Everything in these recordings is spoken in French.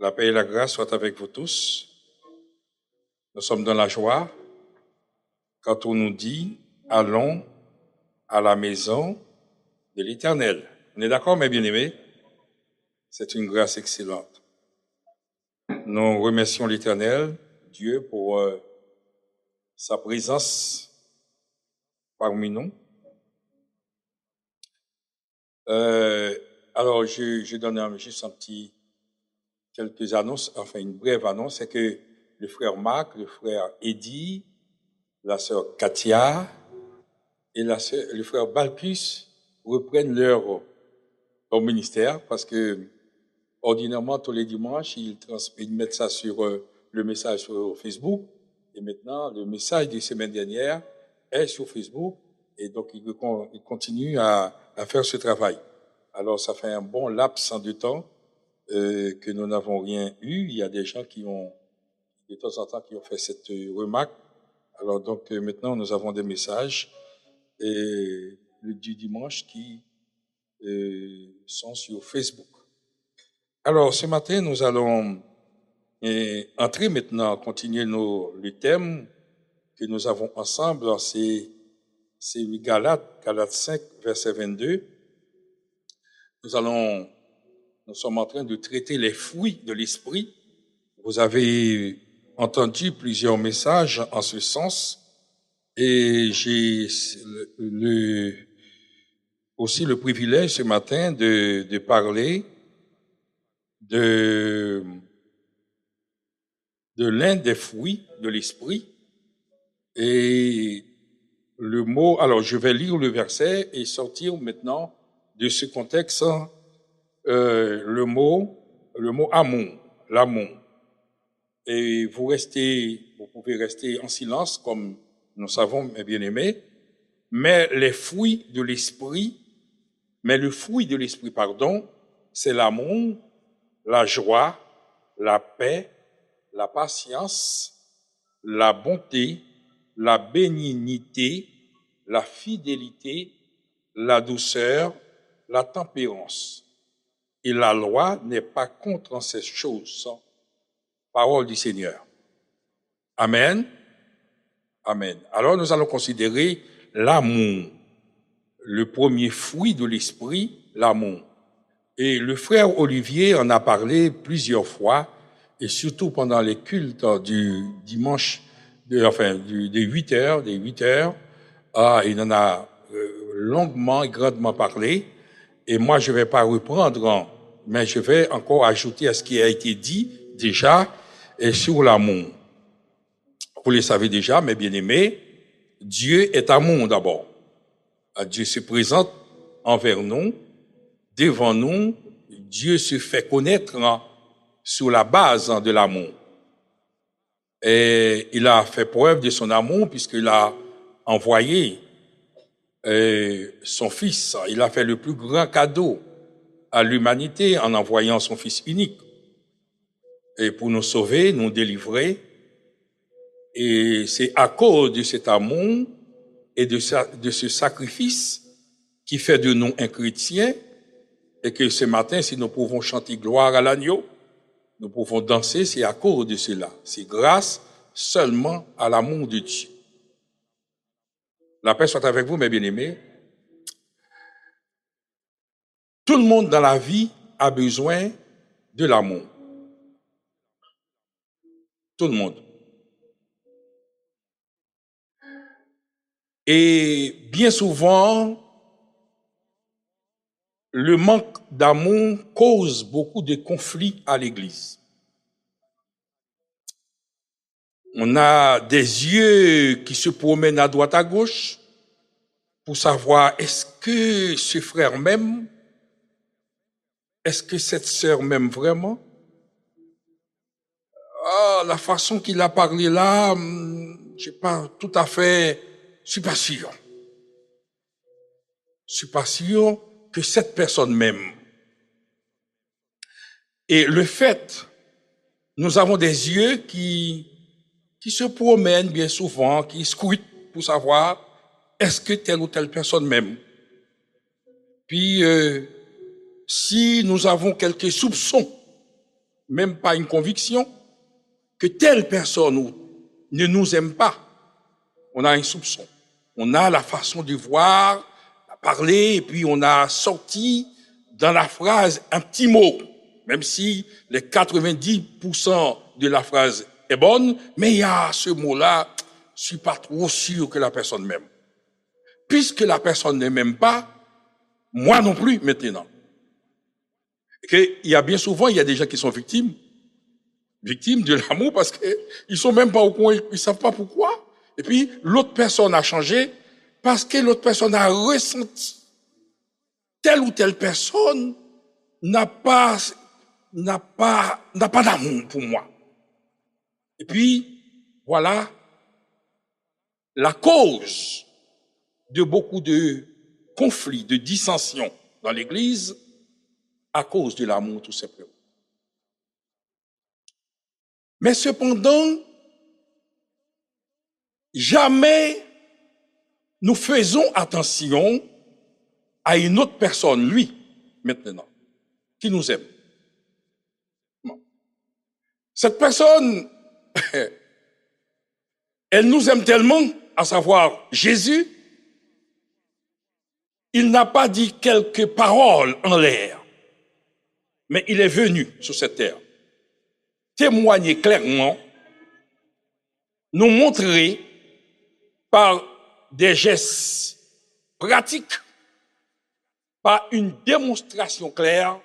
La paix et la grâce soient avec vous tous. Nous sommes dans la joie quand on nous dit « Allons à la maison de l'Éternel ». On est d'accord, mes bien-aimés? C'est une grâce excellente. Nous remercions l'Éternel, Dieu, pour sa présence parmi nous. Alors, je donne juste quelques annonces, enfin une brève annonce, c'est que le frère Marc, le frère Eddy, la sœur Katia et le frère Balkus reprennent leur ministère parce que ordinairement tous les dimanches ils mettent ça sur le message sur Facebook et maintenant le message des semaines dernières est sur Facebook et donc ils continuent à faire ce travail. Alors ça fait un bon laps de temps que nous n'avons rien eu. Il y a des gens qui ont de temps en temps qui ont fait cette remarque. Alors donc maintenant nous avons des messages du dimanche qui sont sur Facebook. Alors ce matin nous allons entrer maintenant, continuer le thème que nous avons ensemble, c'est Galates 5 verset 22. Nous sommes en train de traiter les fruits de l'esprit. Vous avez entendu plusieurs messages en ce sens et j'ai aussi le privilège ce matin de parler de l'un des fruits de l'esprit. Et le mot, alors je vais lire le verset et sortir maintenant de ce contexte le mot amour, l'amour. Et vous pouvez rester en silence comme nous savons, mes bien-aimés, mais le fruit de l'esprit, c'est l'amour, la joie, la paix, la patience, la bonté, la bénignité, la fidélité, la douceur, la tempérance. Et la loi n'est pas contre ces choses. Parole du Seigneur. Amen. Amen. Alors nous allons considérer l'amour, le premier fruit de l'esprit, l'amour. Et le frère Olivier en a parlé plusieurs fois, et surtout pendant les cultes du dimanche, des 8 heures, il en a longuement et grandement parlé. Et moi, je ne vais pas reprendre, mais je vais encore ajouter à ce qui a été dit déjà et sur l'amour. Vous le savez déjà, mes bien-aimés, Dieu est amour d'abord. Dieu se présente envers nous, devant nous. Dieu se fait connaître sur la base de l'amour. Et il a fait preuve de son amour puisqu'il a envoyé son Fils. Il a fait le plus grand cadeau à l'humanité en envoyant son Fils unique. Et pour nous sauver, nous délivrer. Et c'est à cause de cet amour et de ce sacrifice qui fait de nous un chrétien et que ce matin, si nous pouvons chanter gloire à l'agneau, nous pouvons danser, c'est à cause de cela. C'est grâce seulement à l'amour de Dieu. La paix soit avec vous, mes bien-aimés. Tout le monde dans la vie a besoin de l'amour. Tout le monde. Et bien souvent, le manque d'amour cause beaucoup de conflits à l'Église. On a des yeux qui se promènent à droite à gauche pour savoir est-ce que ce frère m'aime? Est-ce que cette sœur m'aime vraiment? La façon qu'il a parlé là, je sais pas tout à fait, je suis pas sûr. Je suis pas sûr que cette personne m'aime. Et le fait, nous avons des yeux qui se promènent bien souvent, qui scrutent pour savoir est-ce que telle ou telle personne m'aime. Puis, si nous avons quelques soupçons même pas une conviction, que telle personne ne nous aime pas. On a un soupçon. On a la façon de voir, de parler, et puis on a sorti dans la phrase un petit mot, même si les 90% de la phrase est bonne, mais il y a ce mot-là, je suis pas trop sûr que la personne m'aime. Puisque la personne ne m'aime pas, moi non plus maintenant. Et il y a bien souvent, il y a des gens qui sont victimes de l'amour parce qu'ils sont même pas au courant, ils savent pas pourquoi. Et puis, l'autre personne a changé parce que l'autre personne a ressenti. Telle ou telle personne n'a pas d'amour pour moi. Et puis, voilà la cause de beaucoup de conflits, de dissensions dans l'Église à cause de l'amour, tout simplement. Mais cependant, jamais nous faisons attention à une autre personne, lui, maintenant, qui nous aime. Cette personne, elle nous aime tellement, à savoir Jésus, il n'a pas dit quelques paroles en l'air, mais il est venu sur cette terre témoigner clairement, nous montrer par des gestes pratiques, par une démonstration claire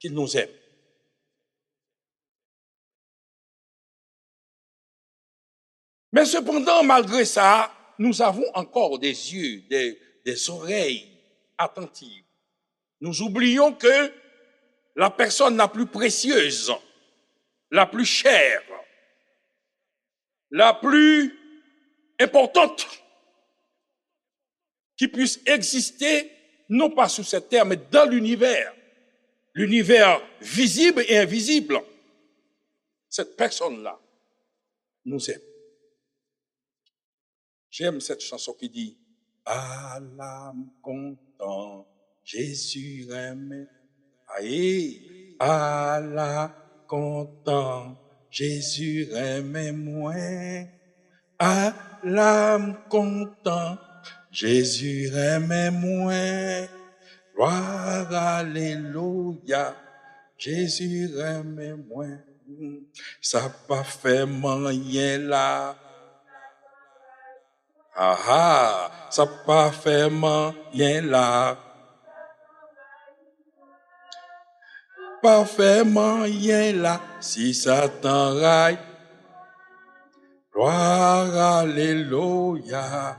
qu'il nous aime. Mais cependant, malgré ça, nous avons encore des yeux, des oreilles attentives. Nous oublions que la personne la plus précieuse, la plus chère, la plus importante qui puisse exister, non pas sur cette terre, mais dans l'univers visible et invisible, cette personne-là nous aime. J'aime cette chanson qui dit « À l'âme content, Jésus aime. Aïe, à l'âme content, Jésus aime moins. À l'âme content, Jésus aime moins. Gloire, alléluia, Jésus aime moins. Ça pas fait rien là. Ah ah, ça pas fait rien là. Pas fait rien là, si ça t'enraille. Gloire, alléluia.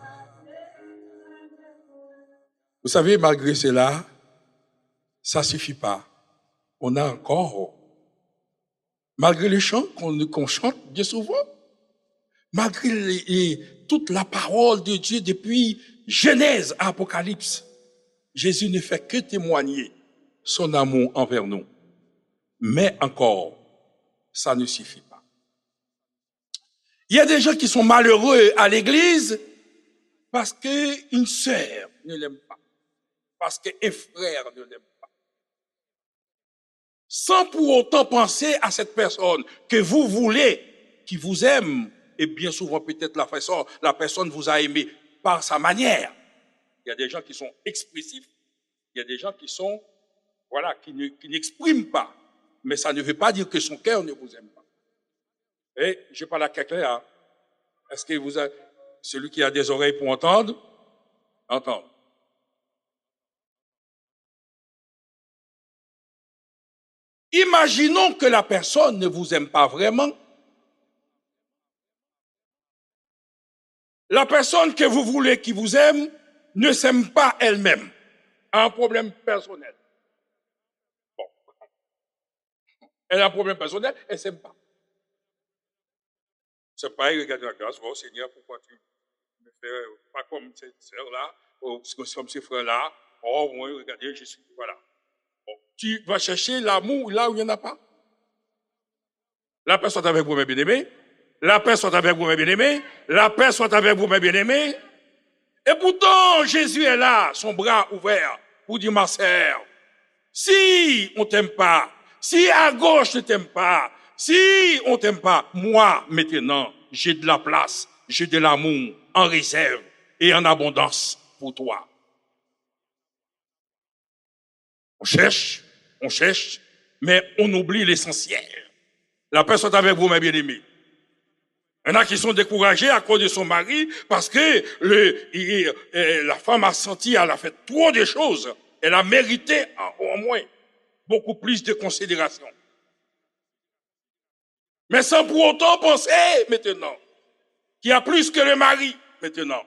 Vous savez, malgré cela, ça suffit pas. On a encore, malgré les chants qu'on chante bien souvent, malgré toute la parole de Dieu depuis Genèse à Apocalypse, Jésus ne fait que témoigner son amour envers nous. Mais encore, ça ne suffit pas. Il y a des gens qui sont malheureux à l'église parce qu'une sœur ne l'aime pas, parce qu'un frère ne l'aime pas. Sans pour autant penser à cette personne que vous voulez, qui vous aime, et bien souvent peut-être la personne vous a aimé par sa manière. Il y a des gens qui sont expressifs, il y a des gens qui sont, voilà, qui n'expriment pas. Mais ça ne veut pas dire que son cœur ne vous aime pas. Et je parle à quelqu'un là. Est-ce que celui qui a des oreilles pour entendre, entendre. Imaginons que la personne ne vous aime pas vraiment. La personne que vous voulez qui vous aime ne s'aime pas elle-même. A un problème personnel. Bon. Elle a un problème personnel, elle ne s'aime pas. C'est pareil, regarde la grâce. Oh Seigneur, pourquoi tu me fais pas comme cette sœur-là, ou comme ces frères-là? Oh, moi, regardez, je suis, voilà. Bon. Tu vas chercher l'amour là où il n'y en a pas. La paix soit avec vous, mes bien-aimés. La paix soit avec vous, mes bien-aimés. La paix soit avec vous, mes bien-aimés. Et pourtant, Jésus est là, son bras ouvert, pour dire, ma sœur, si on t'aime pas, Si à gauche ne t'aime pas, si on t'aime pas, moi, maintenant, j'ai de la place, j'ai de l'amour en réserve et en abondance pour toi. On cherche, mais on oublie l'essentiel. La paix soit avec vous, mes bien-aimés. Il y en a qui sont découragés à cause de son mari parce que la femme a senti, elle a fait trop de choses. Elle a mérité au moins beaucoup plus de considération. Mais sans pour autant penser maintenant qu'il y a plus que le mari maintenant.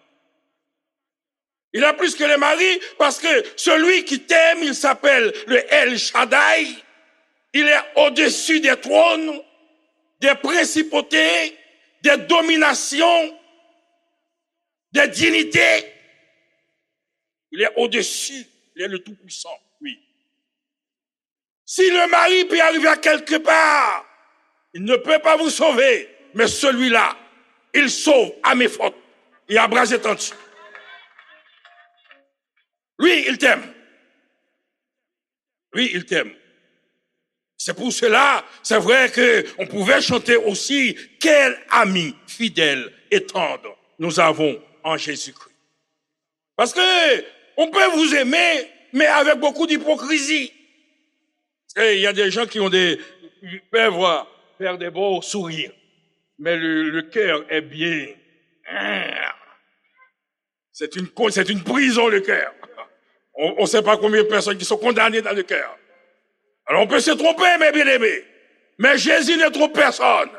Il a plus que le mari parce que celui qui t'aime, il s'appelle le El Shaddai. Il est au-dessus des trônes, des principautés, des dominations, des dignités. Il est au-dessus, il est le Tout-Puissant, oui. Si le mari peut arriver à quelque part, il ne peut pas vous sauver, mais celui-là, il sauve à mes fautes et à bras étendus. Lui, il t'aime. Lui, il t'aime. C'est pour cela, c'est vrai qu'on pouvait chanter aussi « Quel ami fidèle et tendre nous avons en Jésus-Christ ». Parce que on peut vous aimer, mais avec beaucoup d'hypocrisie. Il y a des gens qui peuvent faire des beaux sourires, mais le cœur est bien. C'est une prison, le cœur. On ne sait pas combien de personnes qui sont condamnées dans le cœur. Alors on peut se tromper, mes bien-aimés. Mais Jésus ne trompe personne.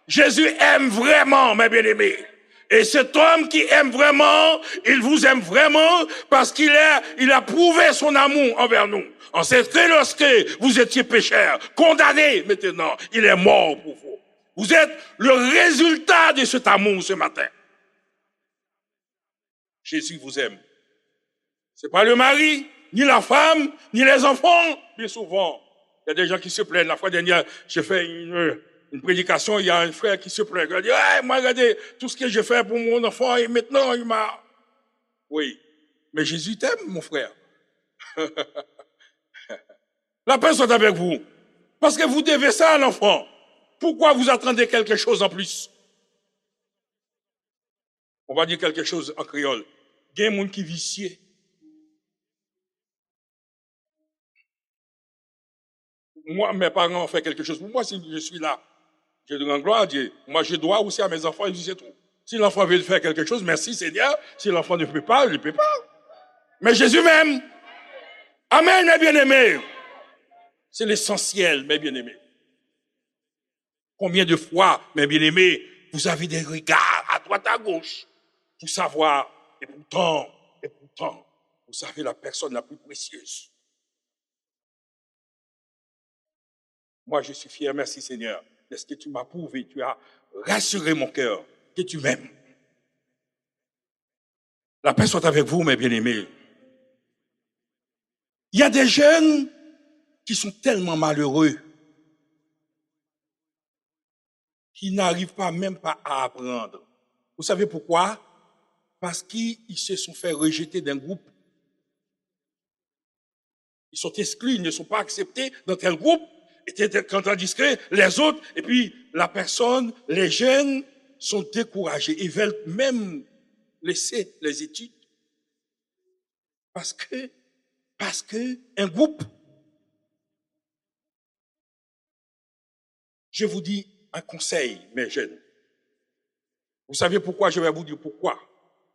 Jésus aime vraiment, mes bien-aimés. Et cet homme qui aime vraiment, il vous aime vraiment parce qu'il a prouvé son amour envers nous. On sait que lorsque vous étiez pécheurs, condamnés maintenant, il est mort pour vous. Vous êtes le résultat de cet amour ce matin. Jésus vous aime. C'est pas le mari, ni la femme, ni les enfants, bien souvent. Il y a des gens qui se plaignent. La fois dernière, j'ai fait une prédication, il y a un frère qui se plaint. Il dit, hey, moi, regardez, tout ce que j'ai fait pour mon enfant, et maintenant, il m'a... Oui, mais Jésus t'aime, mon frère. La paix soit avec vous. Parce que vous devez ça à l'enfant. Pourquoi vous attendez quelque chose en plus? On va dire quelque chose en créole. Il y a des gens qui vicieux. Moi, mes parents ont fait quelque chose pour moi, si je suis là. Je rends gloire à Dieu. Moi, je dois aussi à mes enfants, et c'est tout. Si l'enfant veut faire quelque chose, merci Seigneur. Si l'enfant ne peut pas, il ne peut pas. Mais Jésus m'aime. Amen, mes bien-aimés. C'est l'essentiel, mes bien-aimés. Combien de fois, mes bien-aimés, vous avez des regards à droite, à gauche, pour savoir, et pourtant, vous savez la personne la plus précieuse. Moi, je suis fier, merci Seigneur, de ce que tu m'as prouvé, tu as rassuré mon cœur, que tu m'aimes. La paix soit avec vous, mes bien-aimés. Il y a des jeunes qui sont tellement malheureux qu'ils n'arrivent pas même pas à apprendre. Vous savez pourquoi? Parce qu'ils se sont fait rejeter d'un groupe. Ils sont exclus, ils ne sont pas acceptés dans tel groupe. Tandis que les autres, et puis la personne, les jeunes sont découragés. Ils veulent même laisser les études. Parce que un groupe, je vous dis un conseil, mes jeunes. Vous savez pourquoi? Je vais vous dire pourquoi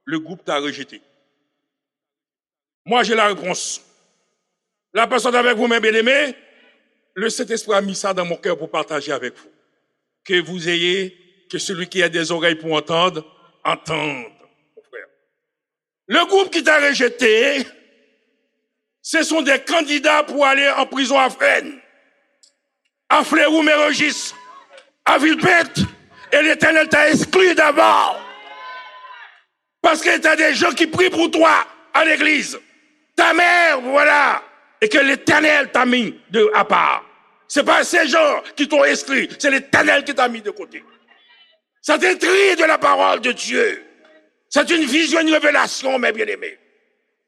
le groupe t'a rejeté. Moi, j'ai la réponse. La personne avec vous, mes bien-aimés, le Saint-Esprit a mis ça dans mon cœur pour partager avec vous. Que vous ayez, que celui qui a des oreilles pour entendre, entende, mon frère. Le groupe qui t'a rejeté, ce sont des candidats pour aller en prison à Fresnes, à Fleury-Mérogis, à Villepinte, et l'Éternel t'a exclu d'abord. Parce que tu as des gens qui prient pour toi à l'église. Ta mère, voilà. Et que l'Éternel t'a mis à part. C'est pas ces gens qui t'ont exclu, c'est l'Éternel qui t'a mis de côté. Ça t'étrit de la parole de Dieu. C'est une vision, une révélation, mes bien-aimés.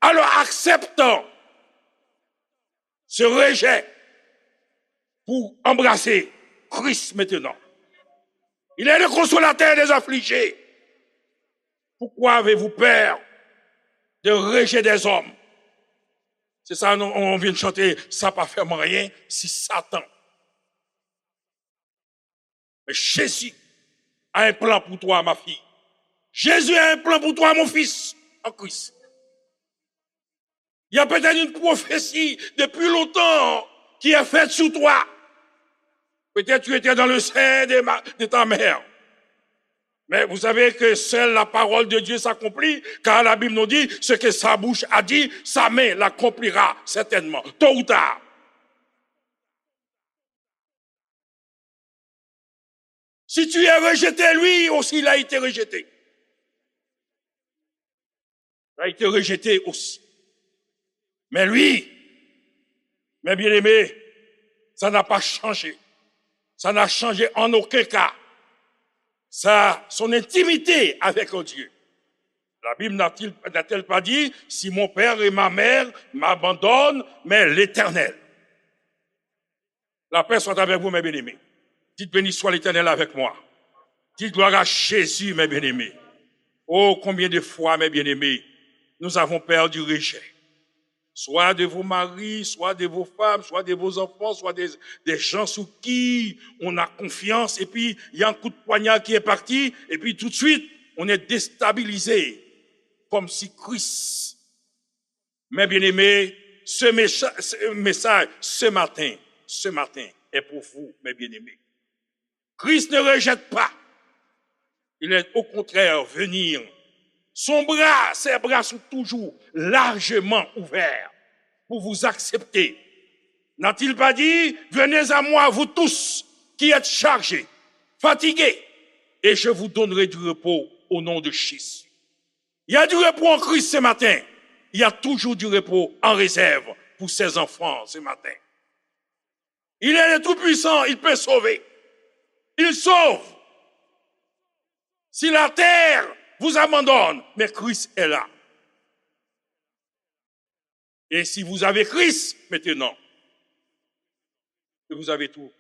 Alors acceptons ce rejet pour embrasser Christ maintenant. Il est le consolateur des affligés. Pourquoi avez-vous peur de rejet des hommes? C'est ça, on vient de chanter, ça pas fait rien si Satan. Mais Jésus a un plan pour toi, ma fille. Jésus a un plan pour toi, mon fils, en Christ. Il y a peut-être une prophétie depuis longtemps qui est faite sur toi. Peut-être tu étais dans le sein de ta mère. Mais vous savez que seule la parole de Dieu s'accomplit, car la Bible nous dit, ce que sa bouche a dit, sa main l'accomplira certainement, tôt ou tard. Si tu es rejeté, lui aussi, il a été rejeté. Il a été rejeté aussi. Mais lui, mes bien-aimés, ça n'a pas changé. Ça n'a changé en aucun cas. Son intimité avec Dieu. La Bible n'a-t-elle pas dit, si mon père et ma mère m'abandonnent, mais l'Éternel. La paix soit avec vous, mes bien-aimés. Dites béni soit l'Éternel avec moi. Dites gloire à Jésus, mes bien-aimés. Oh, combien de fois, mes bien-aimés, nous avons peur du rejet. Soit de vos maris, soit de vos femmes, soit de vos enfants, soit des gens sous qui on a confiance, et puis il y a un coup de poignard qui est parti, et puis tout de suite, on est déstabilisé, comme si Christ. Mes bien-aimés, ce message, ce matin, est pour vous, mes bien-aimés. Christ ne rejette pas. Il est au contraire venir. Ses bras sont toujours largement ouverts pour vous accepter. N'a-t-il pas dit, venez à moi, vous tous qui êtes chargés, fatigués, et je vous donnerai du repos au nom de Jésus. Il y a du repos en Christ ce matin. Il y a toujours du repos en réserve pour ses enfants ce matin. Il est le Tout-Puissant, il peut sauver. Il sauve. Si la terre vous abandonne, mais Christ est là. Et si vous avez Christ, maintenant, vous avez tout.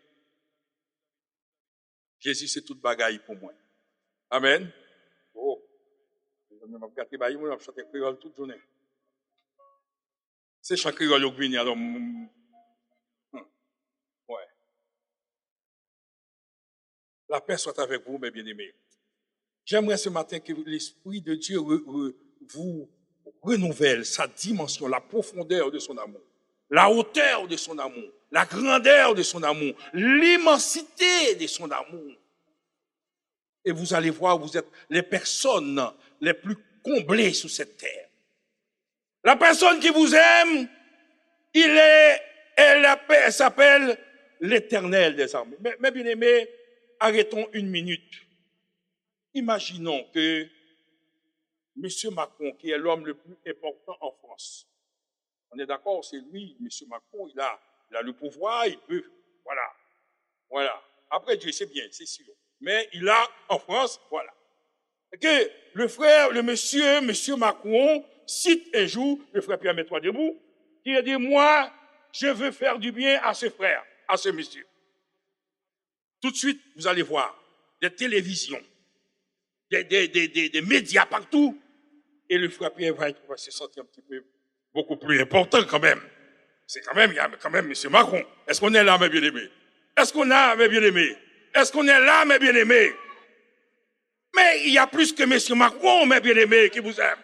Jésus, c'est toute bagaille pour moi. Amen. Oh. Je vais gâter baille, moi, je chanter créole toute journée. C'est chant créole au Guinée, alors. Ouais. La paix soit avec vous, mes bien-aimés. J'aimerais ce matin que l'Esprit de Dieu vous renouvelle sa dimension, la profondeur de son amour, la hauteur de son amour, la grandeur de son amour, l'immensité de son amour. Et vous allez voir, vous êtes les personnes les plus comblées sur cette terre. La personne qui vous aime, elle s'appelle l'Éternel des armées. Mais bien aimés, arrêtons une minute. Imaginons que M. Macron, qui est l'homme le plus important en France, on est d'accord, c'est lui, M. Macron, il a le pouvoir, il peut, voilà. Après Dieu, c'est bien, c'est sûr. Mais il a, en France, voilà. Et que le monsieur Macron, cite un jour, le frère Pierre, mets-toi debout, qui a dit, moi, je veux faire du bien à ce frère, à ce monsieur. Tout de suite, vous allez voir des télévisions, des médias partout, et le frère Pierre va se sentir un petit peu beaucoup plus important quand même. C'est quand même, il y a quand même M. Macron. Est-ce qu'on est là, mes bien-aimés? Est-ce qu'on est là, mes bien-aimés? Est-ce qu'on est là, mes bien-aimés? Mais il y a plus que M. Macron, mes bien-aimés, qui vous aiment.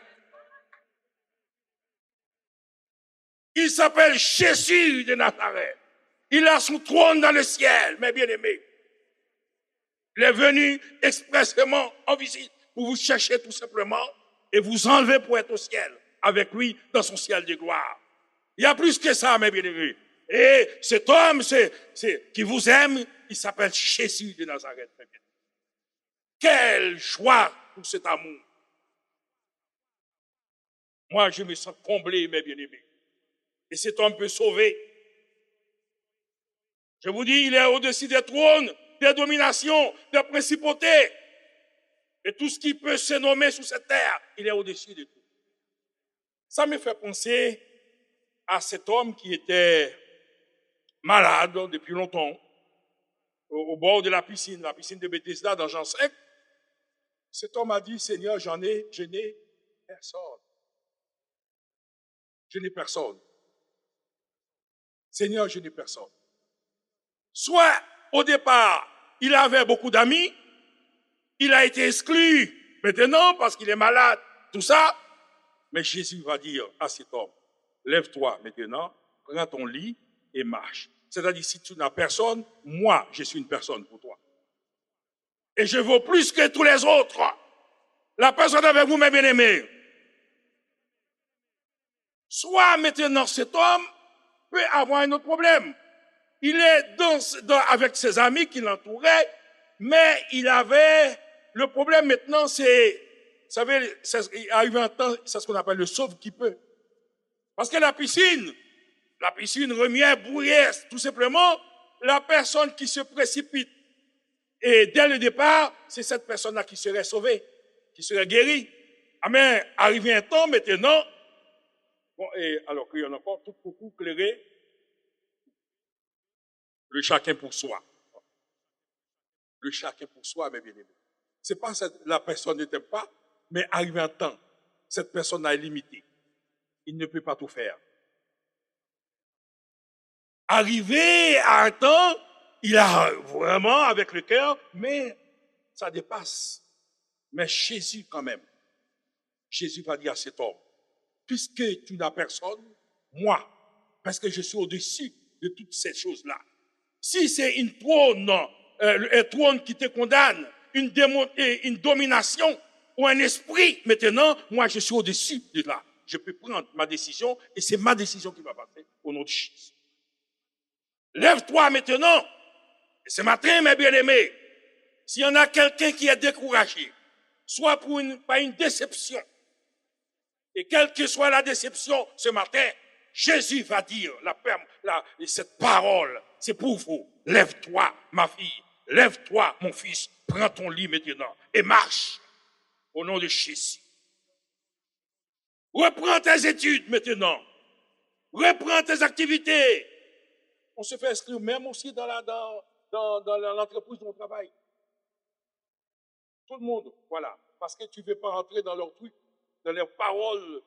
Il s'appelle Jésus de Nazareth. Il a son trône dans le ciel, mes bien-aimés. Il est venu expressément en visite pour vous chercher tout simplement et vous enlever pour être au ciel avec lui dans son ciel de gloire. Il y a plus que ça, mes bien-aimés. Et cet homme qui vous aime, il s'appelle Jésus de Nazareth. Quelle joie pour cet amour. Moi, je me sens comblé, mes bien-aimés. Et cet homme peut sauver. Je vous dis, il est au-dessus des trônes, des dominations, des principautés. Et tout ce qui peut se nommer sur cette terre, il est au-dessus de tout. Ça me fait penser à cet homme qui était malade depuis longtemps, au bord de la piscine de Bethesda dans Jean 5. Cet homme a dit, Seigneur, je n'ai personne. Je n'ai personne. Seigneur, je n'ai personne. Soit, au départ, il avait beaucoup d'amis, il a été exclu maintenant parce qu'il est malade, tout ça. Mais Jésus va dire à cet homme, lève-toi maintenant, prends ton lit et marche. C'est-à-dire, si tu n'as personne, moi, je suis une personne pour toi. Et je vaux plus que tous les autres. La personne avec vous, mes bien-aimés. Soit maintenant cet homme peut avoir un autre problème. Il est avec ses amis qui l'entouraient, mais il avait le problème maintenant, c'est, vous savez, il arrive un temps, c'est ce qu'on appelle le sauve qui peut. Parce que la piscine remuait, bouillait, tout simplement, la personne qui se précipite. Et dès le départ, c'est cette personne-là qui serait sauvée, qui serait guérie. Ah mais, arrivé un temps maintenant, bon, et alors qu'il y en a encore tout beaucoup clairé, le chacun pour soi. Le chacun pour soi, mes bien-aimés. C'est pas la personne ne t'aime pas, mais arrivé un temps, cette personne est limitée. Il ne peut pas tout faire. Arrivé à un temps, il a vraiment avec le cœur, mais ça dépasse. Mais Jésus quand même, Jésus va dire à cet homme, puisque tu n'as personne, moi, parce que je suis au-dessus de toutes ces choses-là. Si c'est un trône qui te condamne, une domination ou un esprit, maintenant, moi je suis au-dessus de là. Je peux prendre ma décision et c'est ma décision qui va passer au nom de Jésus. Lève-toi maintenant. Et ce matin, mes bien-aimés, s'il y en a quelqu'un qui est découragé, soit par une déception, et quelle que soit la déception ce matin, Jésus va dire cette parole, c'est pour vous. Lève-toi, ma fille. Lève-toi, mon fils. Prends ton lit maintenant et marche au nom de Jésus. Reprends tes études maintenant. Reprends tes activités. On se fait inscrire même aussi dans l'entreprise où on travaille. Tout le monde, voilà. Parce que tu ne veux pas rentrer dans leurs trucs, dans leurs paroles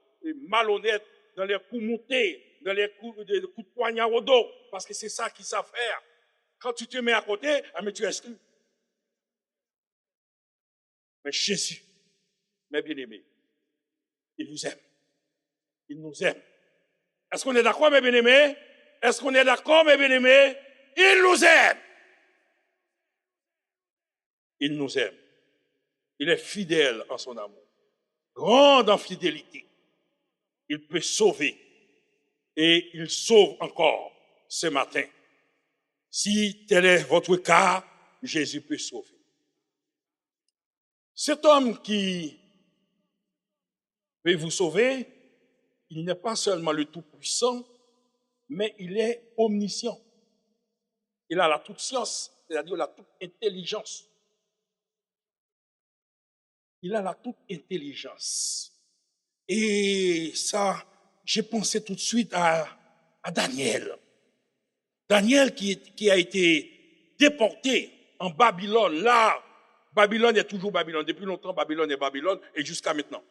malhonnêtes, dans les coups montés, dans les coups de poignard au dos. Parce que c'est ça qu'ils savent faire. Quand tu te mets à côté, mais tu es exclu. Mais Jésus, mes bien-aimés, il vous aime. Il nous aime. Est-ce qu'on est d'accord, mes bien-aimés? Est-ce qu'on est d'accord, mes bien-aimés? Il nous aime. Il nous aime. Il est fidèle en son amour. Grand en fidélité. Il peut sauver. Et il sauve encore ce matin. Si tel est votre cas, Jésus peut sauver. Cet homme qui peut vous sauver, il n'est pas seulement le Tout-Puissant, mais il est omniscient. Il a la toute science, c'est-à-dire la toute intelligence. Il a la toute intelligence. Et ça, j'ai pensé tout de suite à Daniel. Daniel qui a été déporté en Babylone. Là, Babylone est toujours Babylone. Depuis longtemps, Babylone est Babylone et jusqu'à maintenant.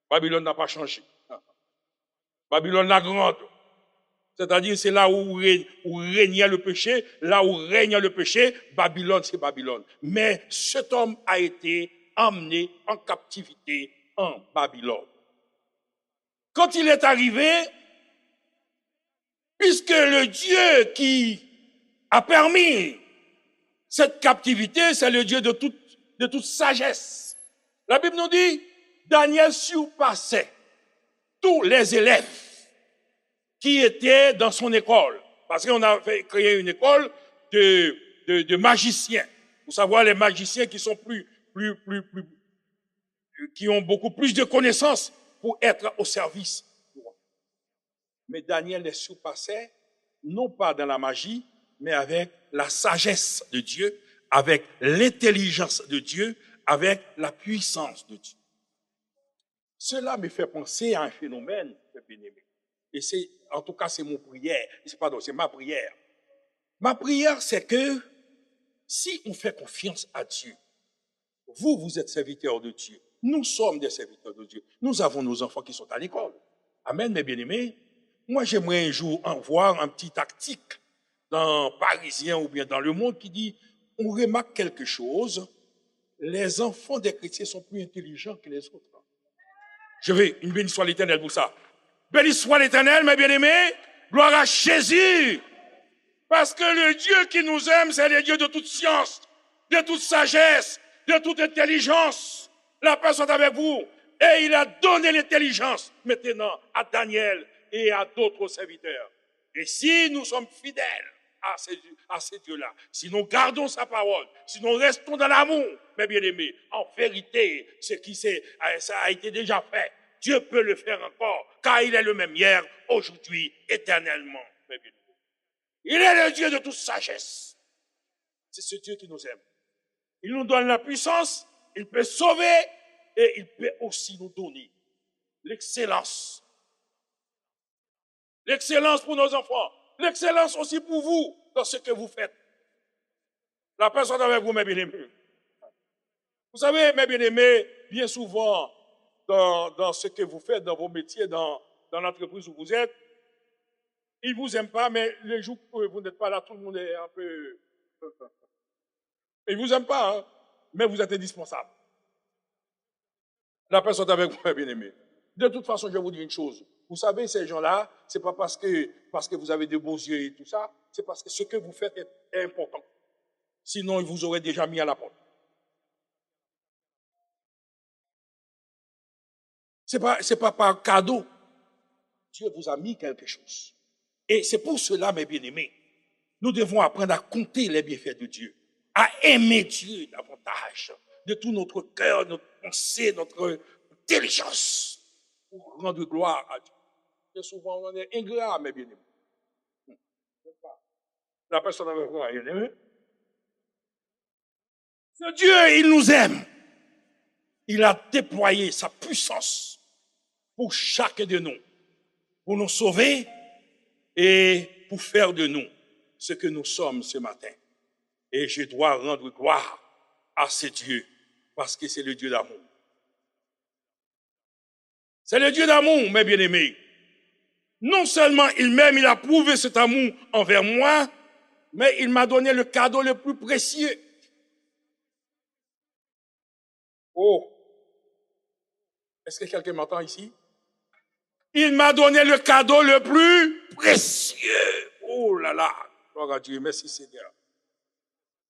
Babylone n'a pas changé. Babylone la grande. C'est-à-dire, c'est là où régnait le péché. Là où règne le péché, Babylone, c'est Babylone. Mais cet homme a été emmené en captivité en Babylone. Quand il est arrivé, puisque le Dieu qui a permis cette captivité, c'est le Dieu de toute sagesse. La Bible nous dit, Daniel surpassait tous les élèves qui étaient dans son école. Parce qu'on a créé une école de magiciens. Vous savez, les magiciens qui sont qui ont beaucoup plus de connaissances pour être au service. Mais Daniel les surpassait, non pas dans la magie, mais avec la sagesse de Dieu, avec l'intelligence de Dieu, avec la puissance de Dieu. Cela me fait penser à un phénomène, bien-aimé. Et en tout cas, c'est mon prière. C'est ma prière. Ma prière, c'est que si on fait confiance à Dieu, vous êtes serviteurs de Dieu. Nous sommes des serviteurs de Dieu. Nous avons nos enfants qui sont à l'école. Amen, mes bien-aimés. Moi, j'aimerais un jour en voir un petit article dans Parisien ou bien dans Le Monde qui dit, on remarque quelque chose, les enfants des chrétiens sont plus intelligents que les autres. Je vais, une béni soit l'Éternel pour ça. Béni soit l'Éternel, mes bien-aimés. Gloire à Jésus. Parce que le Dieu qui nous aime, c'est le Dieu de toute science, de toute sagesse, de toute intelligence. La paix soit avec vous. Et il a donné l'intelligence maintenant à Daniel et à d'autres serviteurs. Et si nous sommes fidèles à ces dieux-là, si nous gardons sa parole, si nous restons dans l'amour, mes bien-aimés, en vérité, ce qui ça a été déjà fait, Dieu peut le faire encore, car il est le même hier, aujourd'hui, éternellement, mes bien-aimés. Il est le Dieu de toute sagesse. C'est ce Dieu qui nous aime. Il nous donne la puissance, il peut sauver et il peut aussi nous donner l'excellence. L'excellence pour nos enfants, l'excellence aussi pour vous dans ce que vous faites. La personne avec vous, mes bien-aimés. Vous savez, mes bien-aimés, bien souvent, dans ce que vous faites, dans vos métiers, dans l'entreprise où vous êtes, ils ne vous aiment pas, mais les jours où vous n'êtes pas là, tout le monde est un peu... Ils ne vous aiment pas, hein, mais vous êtes indispensable. La personne avec vous, mes bien-aimés. De toute façon, je vais vous dire une chose. Vous savez, ces gens-là, c'est pas parce que vous avez de beaux yeux et tout ça, c'est parce que ce que vous faites est important. Sinon, ils vous auraient déjà mis à la porte. C'est pas par cadeau. Dieu vous a mis quelque chose. Et c'est pour cela, mes bien-aimés, nous devons apprendre à compter les bienfaits de Dieu, à aimer Dieu davantage, de tout notre cœur, notre pensée, notre intelligence, pour rendre gloire à Dieu. Et souvent, on est ingrat, mes bien-aimés. La personne avec vous, bien-aimé. Ce Dieu, il nous aime. Il a déployé sa puissance pour chacun de nous, pour nous sauver et pour faire de nous ce que nous sommes ce matin. Et je dois rendre gloire à ce Dieu, parce que c'est le Dieu d'amour. C'est le Dieu d'amour, mes bien-aimés. Non seulement il m'aime, il a prouvé cet amour envers moi, mais il m'a donné le cadeau le plus précieux. Oh, est-ce que quelqu'un m'entend ici? Il m'a donné le cadeau le plus précieux. Oh là là, gloire à Dieu, merci Seigneur.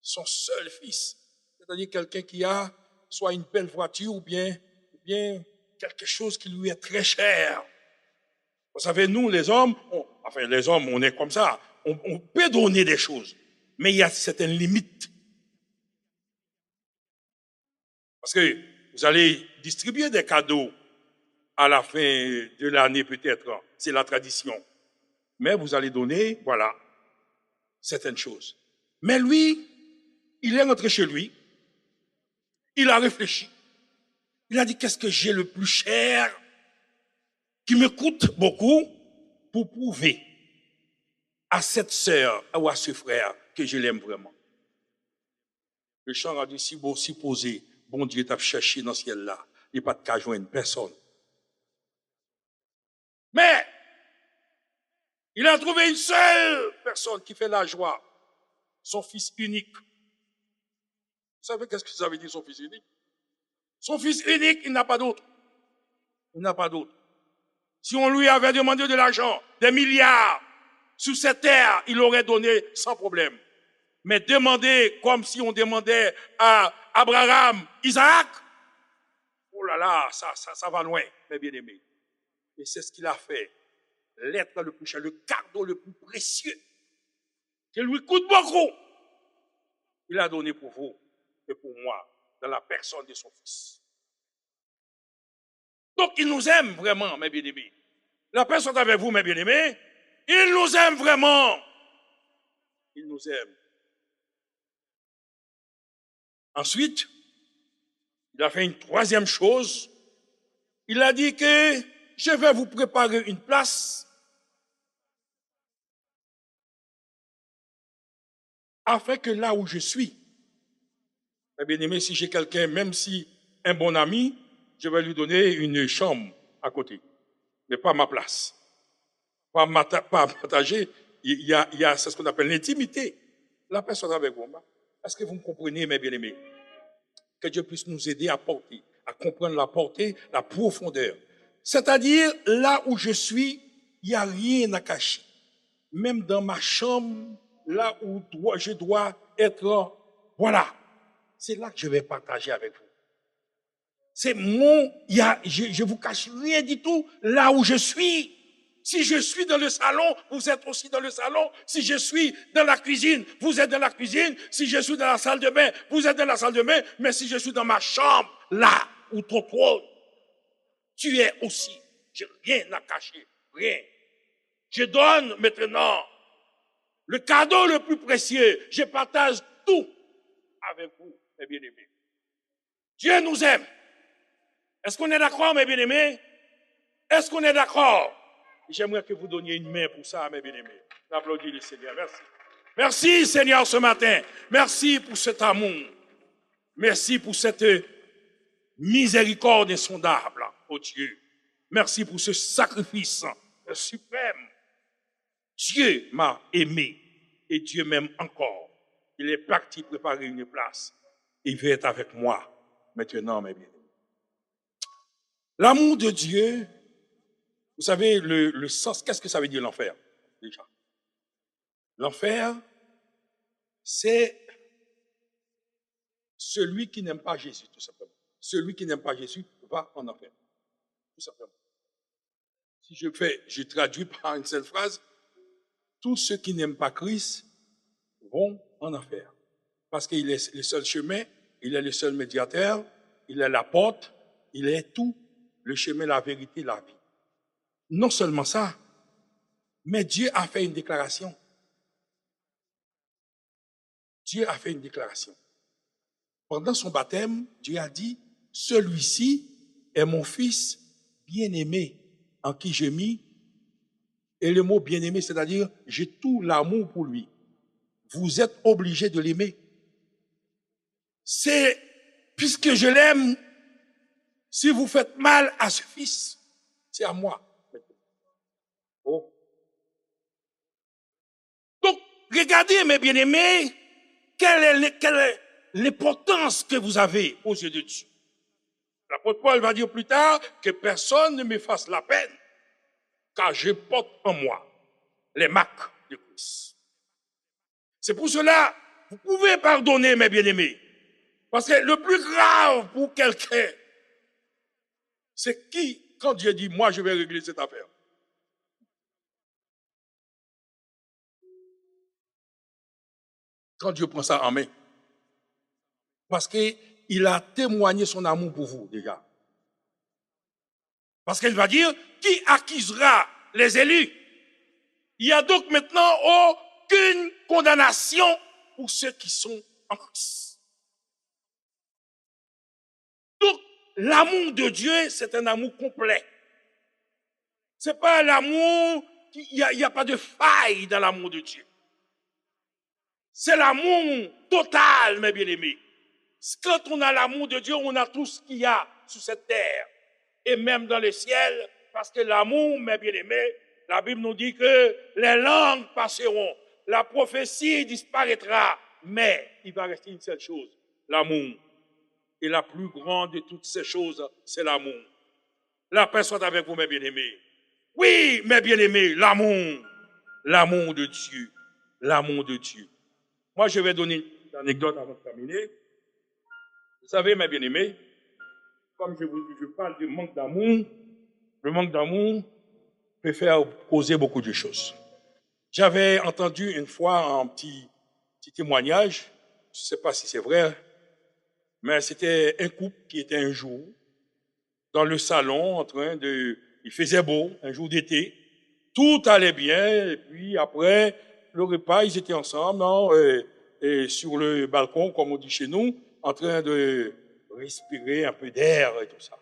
Son seul fils, c'est-à-dire quelqu'un qui a soit une belle voiture ou bien quelque chose qui lui est très cher. Vous savez, nous, les hommes, on est comme ça. On peut donner des choses, mais il y a certaines limites. Parce que vous allez distribuer des cadeaux à la fin de l'année peut-être, c'est la tradition. Mais vous allez donner, voilà, certaines choses. Mais lui, il est rentré chez lui, il a réfléchi. Il a dit, qu'est-ce que j'ai le plus cher, qui me coûte beaucoup, pour prouver à cette sœur ou à ce frère que je l'aime vraiment. Le chant a dit, si beau, si posé, bon Dieu t'a cherché dans ce ciel-là, il n'y a pas de cas joindre personne. Mais, il a trouvé une seule personne qui fait la joie, son fils unique. Vous savez qu'est-ce que ça veut dire, son fils unique? Son fils unique, il n'a pas d'autre. Il n'a pas d'autre. Si on lui avait demandé de l'argent, des milliards, sur cette terre, il aurait donné sans problème. Mais demander comme si on demandait à Abraham, Isaac, oh là là, ça va loin, mes bien-aimés. Et c'est ce qu'il a fait. L'être le plus cher, le cadeau le plus précieux, qui lui coûte beaucoup, il a donné pour vous et pour moi, dans la personne de son fils. Donc, il nous aime vraiment, mes bien-aimés. La personne avec vous, mes bien-aimés, il nous aime vraiment. Il nous aime. Ensuite, il a fait une troisième chose. Il a dit que je vais vous préparer une place. afin que là où je suis, mes bien-aimés, si j'ai quelqu'un, même si un bon ami, je vais lui donner une chambre à côté, mais pas ma place. Pas partager, c'est ce qu'on appelle l'intimité. La personne avec vous. Est-ce que vous me comprenez, mes bien-aimés? Que Dieu puisse nous aider à porter, à comprendre la portée, la profondeur. C'est-à-dire, là où je suis, il n'y a rien à cacher. Même dans ma chambre, là où je dois être, voilà. C'est là que je vais partager avec vous. C'est je vous cache rien du tout là où je suis. Si je suis dans le salon, vous êtes aussi dans le salon. Si je suis dans la cuisine, vous êtes dans la cuisine. Si je suis dans la salle de bain, vous êtes dans la salle de bain. Mais si je suis dans ma chambre, là où ton trône, tu es aussi. J'ai rien à cacher, rien. Je donne maintenant le cadeau le plus précieux. Je partage tout avec vous, mes bien-aimés. Dieu nous aime. Est-ce qu'on est d'accord, mes bien-aimés? Est-ce qu'on est d'accord? J'aimerais que vous donniez une main pour ça, mes bien-aimés. J'applaudis le Seigneur. Merci. Merci, Seigneur, ce matin. Merci pour cet amour. Merci pour cette miséricorde insondable, oh Dieu. Merci pour ce sacrifice suprême. Dieu m'a aimé et Dieu m'aime encore. Il est parti préparer une place. Il veut être avec moi maintenant, mes bien-aimés. L'amour de Dieu, vous savez, le sens, qu'est-ce que ça veut dire l'enfer, déjà? L'enfer, c'est celui qui n'aime pas Jésus, tout simplement. Celui qui n'aime pas Jésus va en enfer, tout simplement. Si je traduis par une seule phrase, tous ceux qui n'aiment pas Christ vont en enfer. Parce qu'il est le seul chemin, il est le seul médiateur, il est la porte, il est tout, le chemin, la vérité, la vie. Non seulement ça, mais Dieu a fait une déclaration. Dieu a fait une déclaration. Pendant son baptême, Dieu a dit, celui-ci est mon fils bien-aimé, en qui j'ai mis, et le mot bien-aimé, c'est-à-dire, j'ai tout l'amour pour lui. Vous êtes obligés de l'aimer. C'est, puisque je l'aime, si vous faites mal à ce fils, c'est à moi. Oh. Donc, regardez, mes bien-aimés, quelle est l'importance que vous avez aux yeux de Dieu. L'apôtre Paul va dire plus tard que personne ne me fasse la peine, car je porte en moi les marques de Christ. C'est pour cela, vous pouvez pardonner, mes bien-aimés. Parce que le plus grave pour quelqu'un, c'est qui, quand Dieu dit, moi je vais régler cette affaire. Quand Dieu prend ça en main. Parce qu'il a témoigné son amour pour vous, déjà. Parce qu'il va dire, qui accusera les élus? Il n'y a donc maintenant aucune condamnation pour ceux qui sont en Christ. Donc, l'amour de Dieu, c'est un amour complet. C'est pas l'amour, il n'y a pas de faille dans l'amour de Dieu. C'est l'amour total, mes bien-aimés. Quand on a l'amour de Dieu, on a tout ce qu'il y a sur cette terre. Et même dans le ciel, parce que l'amour, mes bien-aimés, la Bible nous dit que les langues passeront, la prophétie disparaîtra, mais il va rester une seule chose, l'amour. Et la plus grande de toutes ces choses, c'est l'amour. La paix soit avec vous, mes bien-aimés. Oui, mes bien-aimés, l'amour de Dieu, l'amour de Dieu. Moi, je vais donner une anecdote avant de terminer. Vous savez, mes bien-aimés, comme je parle du manque d'amour, le manque d'amour peut faire causer beaucoup de choses. J'avais entendu une fois un petit témoignage, je ne sais pas si c'est vrai, mais c'était un couple qui était un jour dans le salon il faisait beau, un jour d'été, tout allait bien, et puis après le repas, ils étaient ensemble, non, et sur le balcon, comme on dit chez nous, en train de respirer un peu d'air et tout ça.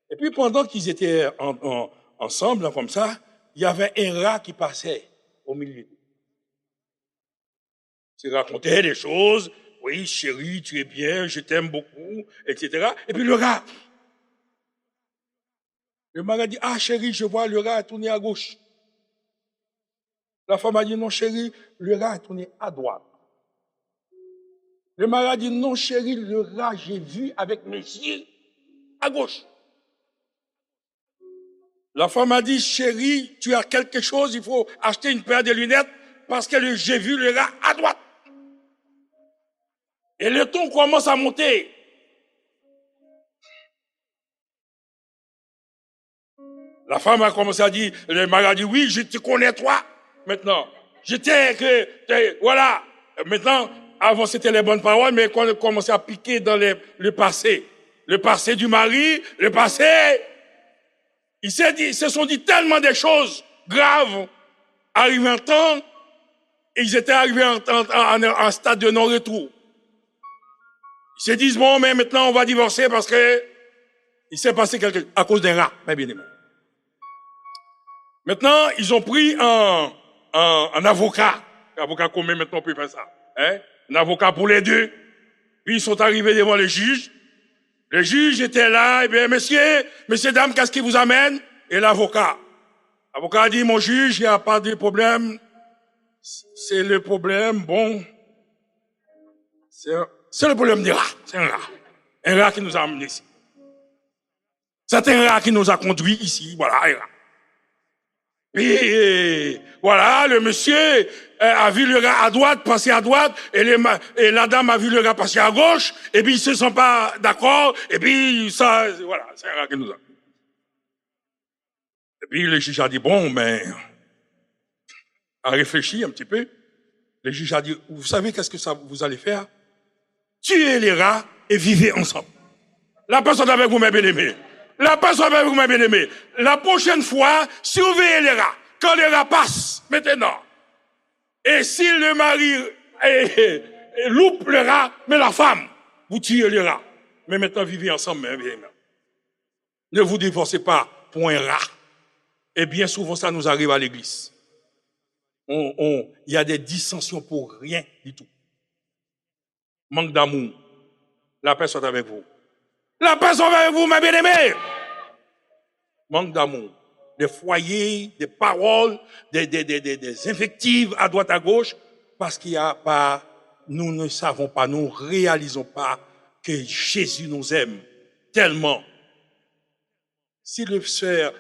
Et puis pendant qu'ils étaient ensemble, comme ça, il y avait un rat qui passait au milieu. Tu racontais des choses, oui, chérie, tu es bien, je t'aime beaucoup, etc. Et puis le rat a dit, ah chérie, je vois le rat a tourné à gauche. La femme a dit, non chérie, le rat a tourné à droite. Le mari a dit, non chérie, le rat, j'ai vu avec mes yeux à gauche. La femme a dit, chérie, tu as quelque chose, il faut acheter une paire de lunettes parce que j'ai vu le rat à droite. Et le ton commence à monter. La femme a commencé à dire, le mari a dit, oui, je te connais toi, maintenant. Voilà. Maintenant, avant c'était les bonnes paroles, mais quand on a commencé à piquer dans le passé du mari, le passé, ils se sont dit tellement de choses graves, arrivés en temps, et ils étaient arrivés en stade de non-retour. Ils se disent, bon, mais maintenant on va divorcer parce que il s'est passé quelque chose, à cause d'un rat, mes bien-aimés. Maintenant, ils ont pris un avocat. L'avocat commun, maintenant, on peut faire ça. Hein? Un avocat pour les deux. Puis ils sont arrivés devant le juge. Le juge était là, et bien, messieurs, dames, qu'est-ce qui vous amène? Et l'avocat. L'avocat a dit, mon juge, il n'y a pas de problème. C'est le problème, bon. C'est le problème des rats. C'est un rat. Un rat qui nous a amenés ici. C'est un rat qui nous a conduits ici. Voilà, un rat. Et voilà, le monsieur a vu le rat à droite, passer à droite, et la dame a vu le rat passer à gauche, et puis ils se sont pas d'accord, et puis ça, voilà, c'est un rat qui nous a. Et puis le juge a dit, bon, mais, a réfléchi un petit peu, le juge a dit, vous savez qu'est-ce que ça vous allez faire? Tuez les rats et vivez ensemble. La personne avec vous, mes bien-aimés. La personne avec vous, mes bien-aimés. La prochaine fois, surveillez les rats. Quand les rats passent, maintenant. Et si le mari loupe le rat, mais la femme, vous tuez les rats. Mais maintenant, vivez ensemble, mes bien-aimés. Ne vous divorcez pas pour un rat. Et bien souvent, ça nous arrive à l'église. Il y a des dissensions pour rien du tout. Manque d'amour. La paix soit avec vous. La paix soit avec vous, mes bien-aimés. Manque d'amour. Des foyers, des paroles, des invectives à droite, à gauche, parce qu'il n'y a pas, nous ne savons pas, nous ne réalisons pas que Jésus nous aime tellement. Si la sœur,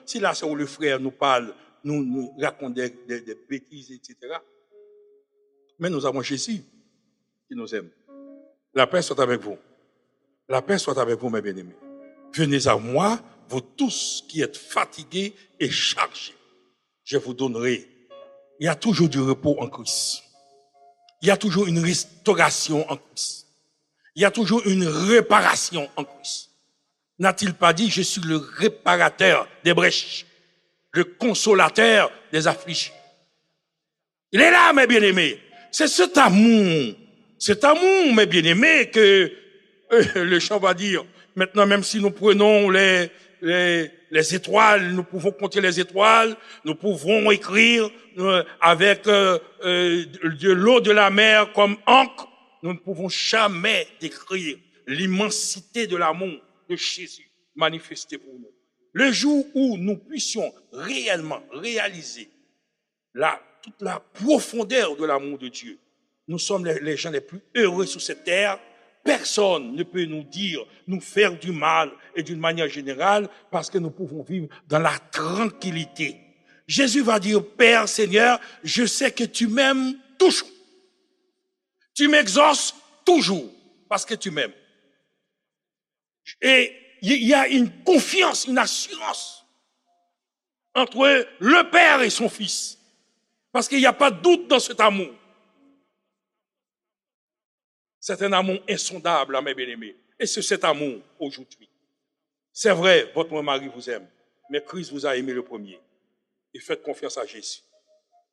si la sœur ou le frère nous parle, nous raconte des bêtises, etc. Mais nous avons Jésus qui nous aime. La paix soit avec vous. La paix soit avec vous, mes bien-aimés. Venez à moi, vous tous qui êtes fatigués et chargés. Je vous donnerai. Il y a toujours du repos en Christ. Il y a toujours une restauration en Christ. Il y a toujours une réparation en Christ. N'a-t-il pas dit, je suis le réparateur des brèches, le consolateur des affligés. Il est là, mes bien-aimés. C'est cet amour, mes bien-aimés, que le chant va dire. Maintenant, même si nous prenons les étoiles, nous pouvons compter les étoiles, nous pouvons écrire avec de l'eau de la mer comme encre, nous ne pouvons jamais décrire l'immensité de l'amour de Jésus manifesté pour nous. Le jour où nous puissions réellement réaliser toute la profondeur de l'amour de Dieu, nous sommes les gens les plus heureux sur cette terre. Personne ne peut nous faire du mal et d'une manière générale parce que nous pouvons vivre dans la tranquillité. Jésus va dire, Père, Seigneur, je sais que tu m'aimes toujours. Tu m'exauces toujours parce que tu m'aimes. Et il y a une confiance, une assurance entre le Père et son Fils. Parce qu'il n'y a pas de doute dans cet amour. C'est un amour insondable, mes bien-aimés. Et c'est cet amour aujourd'hui. C'est vrai, votre mari vous aime, mais Christ vous a aimé le premier. Et faites confiance à Jésus.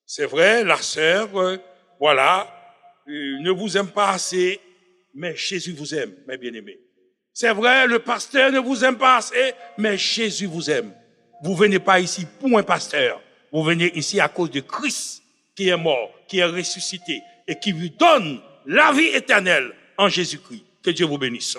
C'est vrai, la sœur, ne vous aime pas assez, mais Jésus vous aime, mes bien-aimés. C'est vrai, le pasteur ne vous aime pas assez, mais Jésus vous aime. Vous venez pas ici pour un pasteur. Vous venez ici à cause de Christ qui est mort, qui est ressuscité et qui vous donne la vie éternelle en Jésus-Christ. Que Dieu vous bénisse.